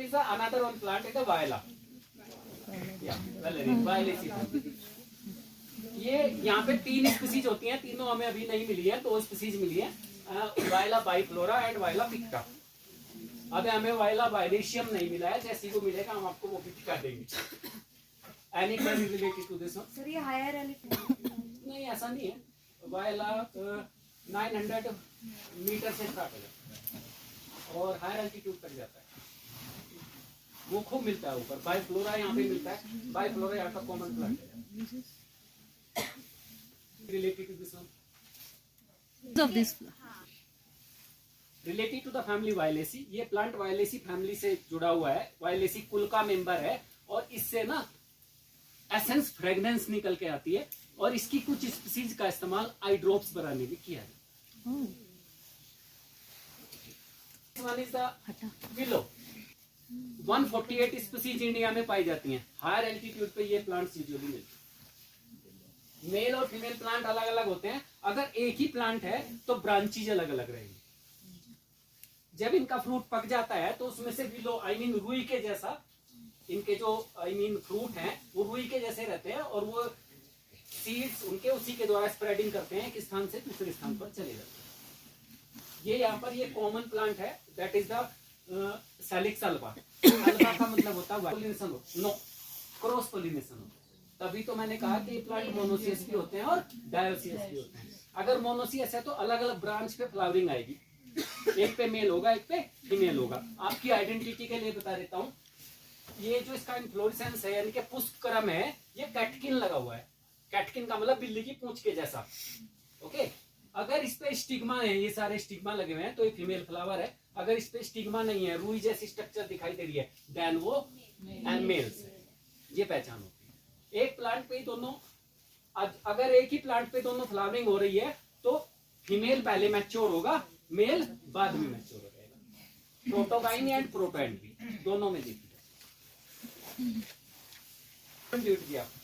is another one plant is the viola. Violaceae. ये यहाँ पे 3 स्पीसीज होती हैं, तीनों हमें अभी नहीं मिली है, 2 स्पीसीज मिली है, वायला बाइफ्लोरा एंड वायला पिक्टा। अब हमें वायला वायलेशियम नहीं मिला है, जैसे को मिलेगा हम आपको वो भी दिखा देंगे। Any query related to this one? Sir ये हायर एलिफेंट नहीं, ऐसा नहीं है। वायला 900 मीटर से स्टार्ट हो जाता है और हायर एल्टीट्यूड तक जाता है, वो खूब मिलता है ऊपर। बाइफ्लोरा यहाँ पे मिलता है, बाइफ्लोरा यहाँ का कॉमन प्लांट है। Related to this one? of this related to the family Violaceae. ये प्लांट वायलेसी फैमिली से जुड़ा हुआ है, वायलेसी कुल का मेंबर है, और इससे ना एसेंस फ्रेग्रेंस निकल के आती है, और इसकी कुछ स्पीसीज का इस्तेमाल आई ड्रॉप्स बनाने में किया है। One is the willow. 148 species India में पाई जाती हैं। हायर एल्टीट्यूड पे ये प्लांट्स यूजुअली मिलते हैं। मेल और फीमेल प्लांट अलग अलग होते हैं। अगर एक ही प्लांट है तो ब्रांचेज अलग अलग रहेंगी। जब इनका फ्रूट पक जाता है तो उसमें से विलो रुई के जैसा, इनके जो फ्रूट हैं वो रुई के जैसे रहते हैं, और वो सीड्स उनके उसी के द्वारा स्प्रेडिंग करते हैं, एक स्थान से दूसरे स्थान पर चले जाते हैं। ये यहाँ पर ये कॉमन प्लांट है, that is the salix alba. Alba का मतलब होता है पॉलिनेशन, नो क्रॉस पोलिनेशन होता है। तभी तो मैंने कहा कि ये प्लांट मोनोसियस भी होते हैं और डायोसियस भी होते हैं। अगर मोनोसियस है तो अलग अलग ब्रांच पे फ्लावरिंग आएगी, एक पे मेल होगा, एक पे फीमेल होगा। आपकी आइडेंटिटी के लिए बता देता हूँ, ये जो इसका इन्फ्लोरेसेंस है यानी कि पुष्पक्रम है, ये कैटकिन लगा हुआ है। कैटकिन का मतलब बिल्ली की पूंछ के जैसा। ओके, अगर इस पे स्टिग्मा है, ये सारे स्टिग्मा लगे हुए हैं, तो ये फीमेल फ्लावर है। अगर इस पे स्टिग्मा नहीं है, रुई जैसी स्ट्रक्चर दिखाई दे रही है, देन वो मेल्स है। ये पहचान होती है। एक प्लांट पे दोनों, अगर एक ही प्लांट पे दोनों फ्लावरिंग हो रही है तो फीमेल पहले मैच्योर होगा, मेल बाद में मैच्योर हो जाएगा। प्रोटोगाइन एंड प्रोटोएंड भी दोनों में देखिए।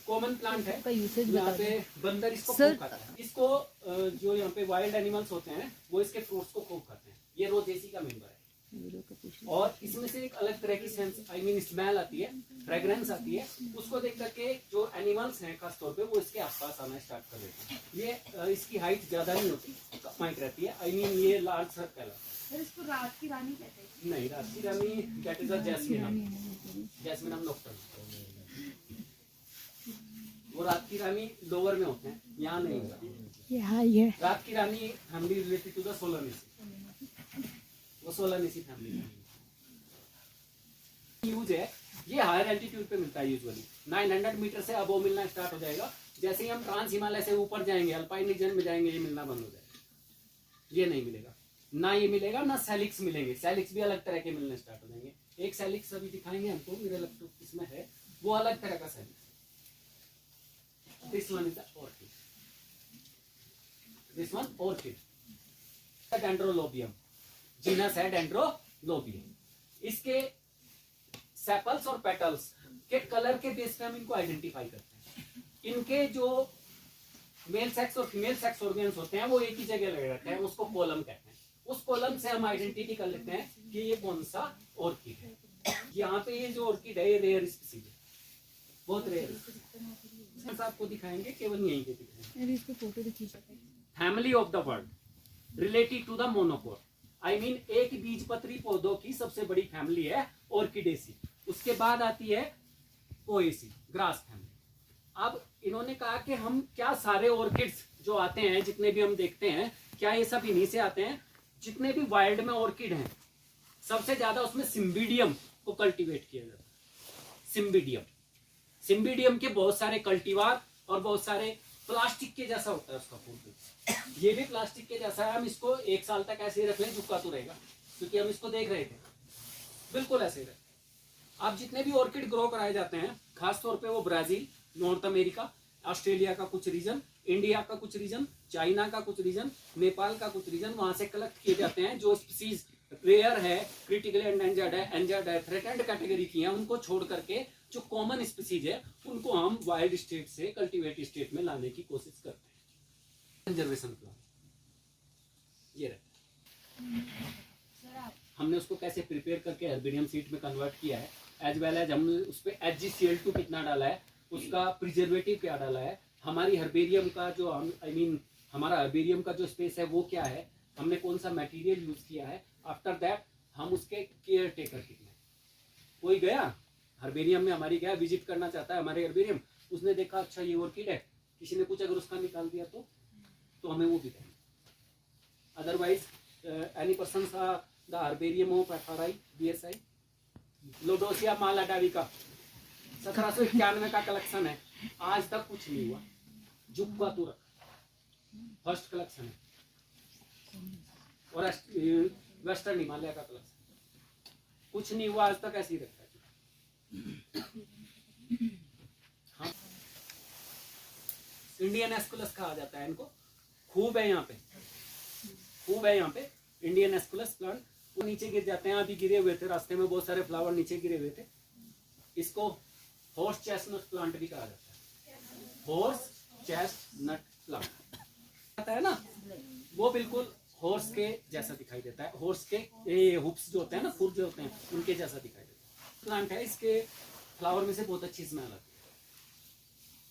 कॉमन प्लांट है, यहाँ पे बंदर इसको खूब खाता है। इसको जो यहाँ पे वाइल्ड एनिमल्स होते हैं वो इसके फ्रूट्स को खूब खाते हैं। ये रोजेसी का मेंबर है, और इसमें से एक अलग तरह की सेंस स्मेल आती है, फ्रेग्रेंस आती है। उसको देख करके जो एनिमल्स हैं खास तौर पे वो इसके आसपास आना स्टार्ट कर देते हैं। ये इसकी हाइट ज्यादा नहीं होती, कम हाइट रहती है। ये लार्ज सर्कल है। इसको रात की रानी कहते हैं? नहीं, रात की रानी that is a Jasminum, Jasminum nocturnum. वो रात की रानी लोअर में होते हैं, यहाँ नहीं होता। ये रात की रानी family related to the Solanaceae, वो सोलनेसी फैमिली यूज है। ये हायर एल्टीट्यूड पे मिलता है, यूजुअली 900 मीटर से अबव मिलना स्टार्ट हो जाएगा। जैसे ही हम ट्रांस हिमालय से ऊपर जाएंगे, अल्पाइन रीजन में जाएंगे, ये मिलना बंद हो जाएगा। ये नहीं मिलेगा, ना ये मिलेगा, ना सैलिक्स मिलेंगे। सैलिक्स भी अलग तरह के मिलने स्टार्ट हो जाएंगे। एक सैलिक्स अभी दिखाएंगे हमको, मेरे लैपटॉप इसमें है, वो अलग तरह का Salix. This one is the orchid, this one orchid. Dendrobium genus है, डेंड्रोलोबियम। इसके सेपल्स और पेटल्स के कलर के बेस पे हम इनको आइडेंटिफाई करते हैं। इनके जो मेल सेक्स और फीमेल सेक्स ऑर्गन्स होते हैं वो एक ही जगह लगे रहते हैं, उसको कॉलम कहते हैं। उस कॉलम से हम आइडेंटिटी कर लेते हैं कि ये कौन सा ऑर्किड है। यहाँ पे ये जो ऑर्किड है ये रेयर स्पीसीज है, बहुत रेयर। आपको दिखाएंगे, केवल यहीं पे दिखाएंगे। Family of the world related to the monocot, एक बीजपत्री पौधों की सबसे बड़ी फैमिली है ऑर्किडेसी। उसके बाद आती है पोएसी, ग्रास फैमिली। अब इन्होंने कहा कि हम क्या सारे ऑर्किड्स जो आते हैं, जितने भी हम देखते हैं, क्या ये सब इन्हीं से आते हैं? जितने भी वाइल्ड में ऑर्किड हैं, सबसे ज्यादा उसमें सिम्बिडियम को कल्टीवेट किया जाता है। सिम्बिडियम के बहुत सारे कल्टीवार और बहुत सारे प्लास्टिक के जैसा होता है उसका फूल। ये भी प्लास्टिक के जैसा है। हम इसको 1 साल तक ऐसे ही रख लें, झुका तो रहेगा, क्योंकि हम इसको देख रहे थे, बिल्कुल ऐसे ही रहे। अब जितने भी ऑर्किड ग्रो कराए जाते हैं, खासतौर पे वो ब्राजील, नॉर्थ अमेरिका, ऑस्ट्रेलिया का कुछ रीजन, इंडिया का कुछ रीजन, चाइना का कुछ रीजन, नेपाल का कुछ रीजन, वहां से कलेक्ट किए जाते हैं। जो स्पीसीज रेयर है, क्रिटिकली एंडेंजर्ड है, एंजर्ड है, थ्रेटेंड कैटेगरी की है, उनको छोड़ करके जो कॉमन स्पीसीज है उनको हम वाइल्ड स्टेट से कल्टीवेटेड स्टेट में लाने की कोशिश करते हैं। कंजर्वेशन प्लान ये रहता है। हमने उसको कैसे प्रिपेयर करके हर्बेरियम सीड में कन्वर्ट किया है, एज वेल एज हमने उस पर HgCl2 कितना डाला है, उसका प्रिजर्वेटिव क्या डाला है, हमारी हर्बेरियम का जो हमारा हर्बेरियम का जो स्पेस है वो क्या है, हमने कौन सा मटेरियल यूज किया है, आफ्टर दैट हम उसके केयर टेकर कितने। कोई गया हर्बेरियम में, हमारी गया विजिट करना चाहता है हमारे हर्बेरियम, उसने देखा अच्छा ये ऑर्किड है, किसी ने कुछ अगर उसका निकाल दिया तो हमें वो भी दें। Otherwise any person the herbarium of FRI BSI लोडोसिया मालाडाविका 1791 का कलेक्शन है, आज तक कुछ नहीं हुआ। जुक्का तुरक फर्स्ट कलेक्शन है, और वेस्टर्न हिमालय का कलेक्शन, कुछ नहीं हुआ आज तक, ऐसे ही रखता है। हाँ। इंडियन एस्कुलस कहा जाता है इनको, खूब है यहाँ पे, खूब है यहाँ पे इंडियन एस्कुलस प्लांट। वो नीचे गिर जाते हैं, अभी गिरे हुए थे रास्ते में, बहुत सारे फ्लावर नीचे गिरे हुए थे। इसको हॉर्स चेस्टनट प्लांट भी कहा जाता है, हॉर्स चेस्टनट प्लांट आता है ना, वो बिल्कुल हॉर्स के जैसा दिखाई देता है, हॉर्स के हुप्स जो होते हैं ना, फुर जो होते हैं उनके जैसा दिखाई देता है। प्लांट है, इसके फ्लावर में से बहुत अच्छी स्मेल आती है।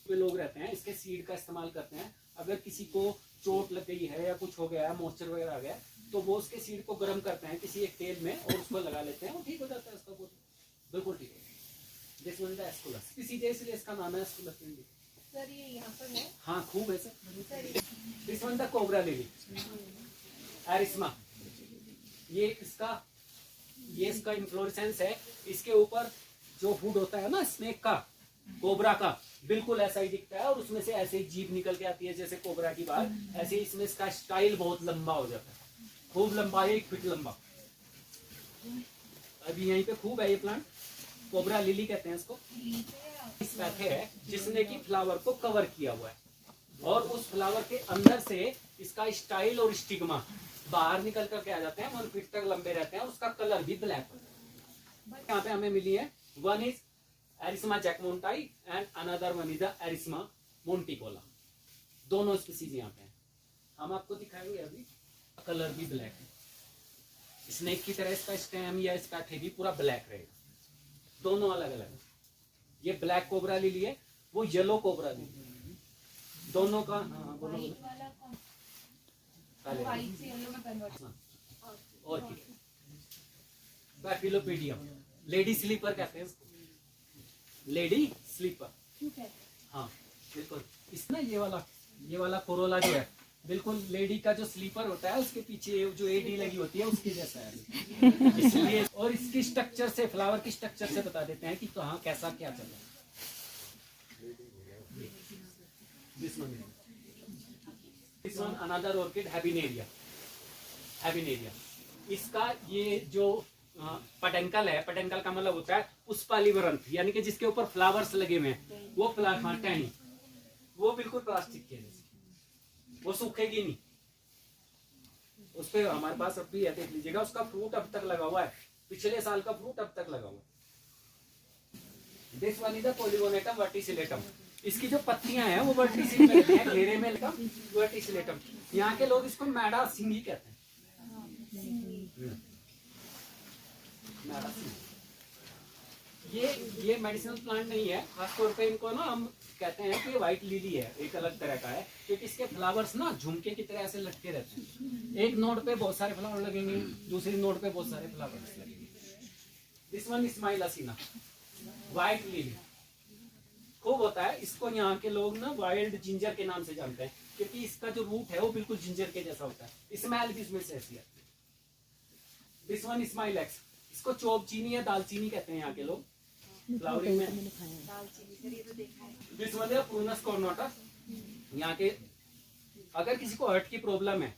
पे लोग रहते हैं इसके सीड का इस्तेमाल करते हैं, अगर किसी को चोट लग गई है या कुछ हो गया है, मॉइस्चर वगैरह आ गया, तो वो उसके सीड को गर्म करते हैं किसी एक तेल में और उसको लगा लेते हैं, वो ठीक हो जाता है उसका, बहुत बिल्कुल ठीक है। दिस वन द एस्कुलस, इसीलिए इसका नाम है एस्कुलस इंडी। सर ये यहाँ पर है। हाँ खूब है sir. This one the cobra lily Arisaema, ये इसका इन्फ्लोरेसेंस है, इसके ऊपर जो हुड होता है ना स्नेक का, कोबरा का, बिल्कुल ऐसा ही दिखता है, और उसमें से ऐसे ही जीभ निकल के आती है जैसे कोबरा की बाल, ऐसे ही इसमें इसका स्टाइल बहुत लंबा हो जाता है, खूब लंबा है, 1 फीट लंबा। अभी यहीं पे खूब है ये प्लांट, कोबरा लिली कहते हैं इसको। इस पैथे है जिसने की फ्लावर को कवर किया हुआ है, और उस फ्लावर के अंदर से इसका स्टाइल और स्टिग्मा बाहर निकल करके आ जाते हैं, 1 फीट तक लंबे रहते हैं, उसका कलर भी ब्लैक होता है। यहाँ पे हमें मिली है, one is Arisaema jacquemontii and another one is the Arisaema monticola, दोनों स्पीसीज यहाँ पे हैं। हम आपको दिखाएंगे अभी, कलर भी ब्लैक है, स्नेक की तरह इसका स्टेम या इसका थे भी पूरा ब्लैक रहेगा, दोनों अलग अलग है। ये ब्लैक कोबरा लिली है, वो येलो कोबरा लिली है, दोनों का व्हाइट से येलो में कन्वर्ट। और बैफिलोपीडियम लेडी स्लीपर कहते हैं इसको, लेडी स्लीपर। क्यों कहते हैं? हाँ बिल्कुल, इस ना ये वाला कोरोला जो है, बिल्कुल लेडी का जो स्लीपर होता है उसके पीछे जो एडी लगी होती है उसके जैसा है इसलिए। और इसकी स्ट्रक्चर से, फ्लावर की स्ट्रक्चर से बता देते हैं कि कहाँ कैसा क्या चल रहा है। दिस वन अनदर ऑर्किड हैबिनेरिया, इसका ये जो पटेंकल है, पटेंकल का मतलब होता है पुष्पालिवरंत, यानी कि जिसके ऊपर फ्लावर्स लगे हुए हैं, वो टहनी, वो बिल्कुल प्लास्टिक के जैसे, वो सूखेगी नहीं, उस पे हमारे पास अब भी है, देख लीजिएगा, उसका फ्रूट अब तक लगा हुआ है, पिछले साल का फ्रूट अब तक लगा हुआ है। दिस वन इज द पोलिगोनेटम वर्टिसिलेटम, इसकी जो पत्तियां हैं वो वर्टिसिलेटम है, घेरे में लगा वर्टिसिलेटम, यहाँ के लोग इसको मैडा सिंगी कहते हैं। ये मेडिसिनल प्लांट नहीं है, खासतौर पे इनको ना हम कहते हैं कि व्हाइट लिली है, एक अलग तरह का है, क्योंकि इसके फ्लावर्स ना झुमके की तरह ऐसे लटके रहते हैं, एक नोड पे बहुत सारे फ्लावर लगेंगे, दूसरी नोड पे बहुत सारे फ्लावर्स लगेंगे। दिस वन इस्माइल हसीना व्हाइट लिली, खूब होता है, इसको यहाँ के लोग ना वाइल्ड जिंजर के नाम से जानते हैं, क्योंकि इसका जो रूट है वो बिल्कुल जिंजर के जैसा होता है, स्मेल भी इसमें से ऐसी आती है। दिस वन इस्माइल एक्स, इसको चोप चीनी या दालचीनी कहते हैं यहाँ के लोग, फ्लावरिंग में। दिस वन है प्रूनस कॉर्नोटा, यहाँ के अगर किसी को हार्ट की प्रॉब्लम है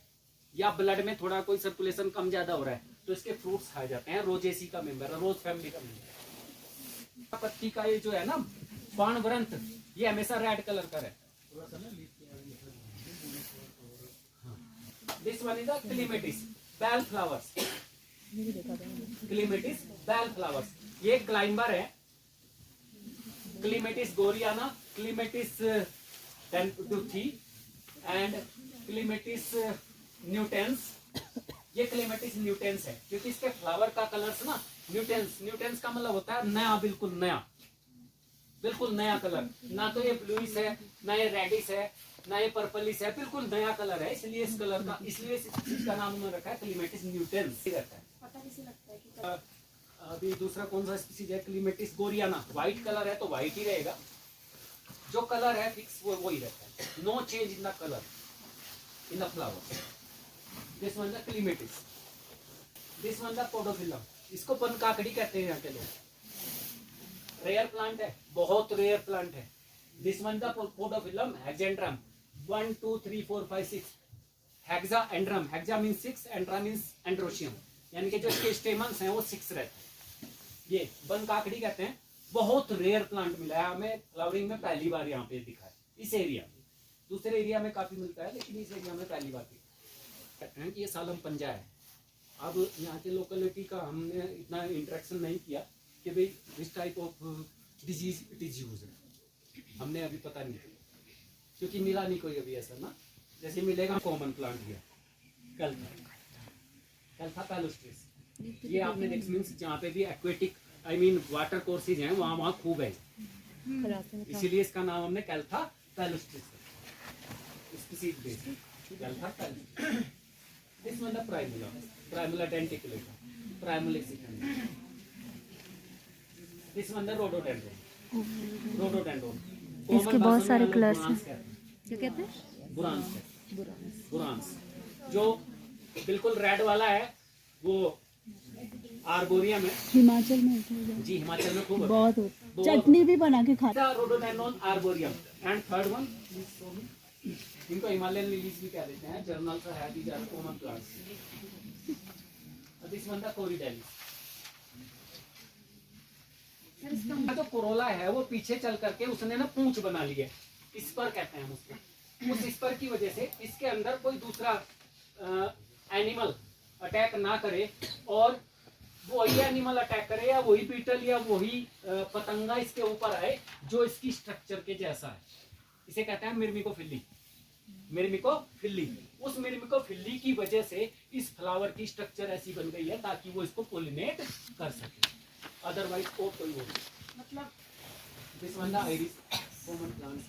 या ब्लड में थोड़ा कोई सर्कुलेशन कम ज्यादा हो रहा है तो इसके फ्रूट्स खाए जाते हैं, रोजेसी का मेंबर है, रोज फैमिली का मेंबर। पत्ती का ये जो है ना बाणवरंत, ये हमेशा रेड कलर का है। This one is the Clematis bell flowers, Clematis bell flowers, ये क्लाइंबर है, क्लीमेटिस गोरियाना, क्लीमेटिस डेंटुथी एंड क्लीमेटिस न्यूटेंस, ये क्लेमेटिस न्यूटेंस है, क्योंकि इसके फ्लावर का कलर्स ना न्यूटेंस का मतलब होता है नया, बिल्कुल नया कलर। ना तो ये ब्लूइश है, ना ये रेडिश है, ना ये पर्पलिश है, बिल्कुल नया कलर है। इसलिए इस कलर का, इसलिए इस चीज का नाम उन्होंने रखा है क्लेमेटिस न्यूटेंस रहता है। पता कैसे लगता है कि अभी दूसरा कौन सा स्पीसीज है, क्लेमेटिस गोरियाना। व्हाइट कलर है तो व्हाइट ही रहेगा, जो कलर है फिक्स वो ही रहता है। No change in the colour in the flower. This one the Clematis, this one the Podophyllum. इसको बनकाकड़ी कहते हैं यहाँ के लोग। रेयर प्लांट है, बहुत रेयर प्लांट है। This one the Podophyllum hexandrum. 1 2 3 4 5 6 hexa andrum. Hexa means 6, andra means androecium, यानी कि जो इसके स्टेमन्स हैं वो 6 रहते हैं। ये बनकाकड़ी कहते हैं। बहुत रेयर प्लांट मिला है हमें, फ्लावरिंग में पहली बार यहाँ पे दिखा है इस एरिया में। दूसरे एरिया में काफी मिलता है, लेकिन इस एरिया में पहली बार दिखा। कहते हैं कि ये सालम पंजा है। अब यहाँ के लोकेलिटी का हमने इतना इंटरेक्शन नहीं किया कि भाई this type of disease it is use, हमने अभी पता नहीं, क्योंकि मिला नहीं कोई अभी ऐसा ना। जैसे मिलेगा कॉमन प्लांट हियर, कैल्था पैलोस्ट्रिस। ये आपने देख मीन्स जहाँ पे भी aquatic I mean water courses हैं वहाँ खूब है, इसीलिए इसका नाम हमने कैल्था पैलोस्ट्रिस इसकी seed base Caltha palustris. This one the Primula denticulata, Primula सिकंडरी। This one the Rhododendron. इसके बहुत सारे कलर्स हैं। क्या कहते हैं? बुरांस। जो बिल्कुल रेड वाला है वो आर्बोरियम है। हिमाचल में होता है जी, हिमाचल में खूब बहुत चटनी भी बना के खाते Rhododendron arboreum. And third one, इनको हिमालयन लिलीज भी कह देते हैं। जर्नल का है, these are common plants. This one the Corydalis. जो कोरोला है वो पीछे चल करके उसने ना पूंछ बना ली है, स्पर कहते हैं हम उसको। उस स्पर की वजह से इसके अंदर कोई दूसरा एनिमल अटैक ना करे, और वही एनिमल अटैक करे या वही बीटल या वही पतंगा इसके ऊपर आए जो इसकी स्ट्रक्चर के जैसा है। इसे कहते हैं मिर्मिकोफिली। उस मिर्मिकोफिली की वजह से इस फ्लावर की स्ट्रक्चर ऐसी बन गई है ताकि वो इसको पोलिनेट कर सके, अदरवाइज और कोई हो। मतलब this one the iris common plant.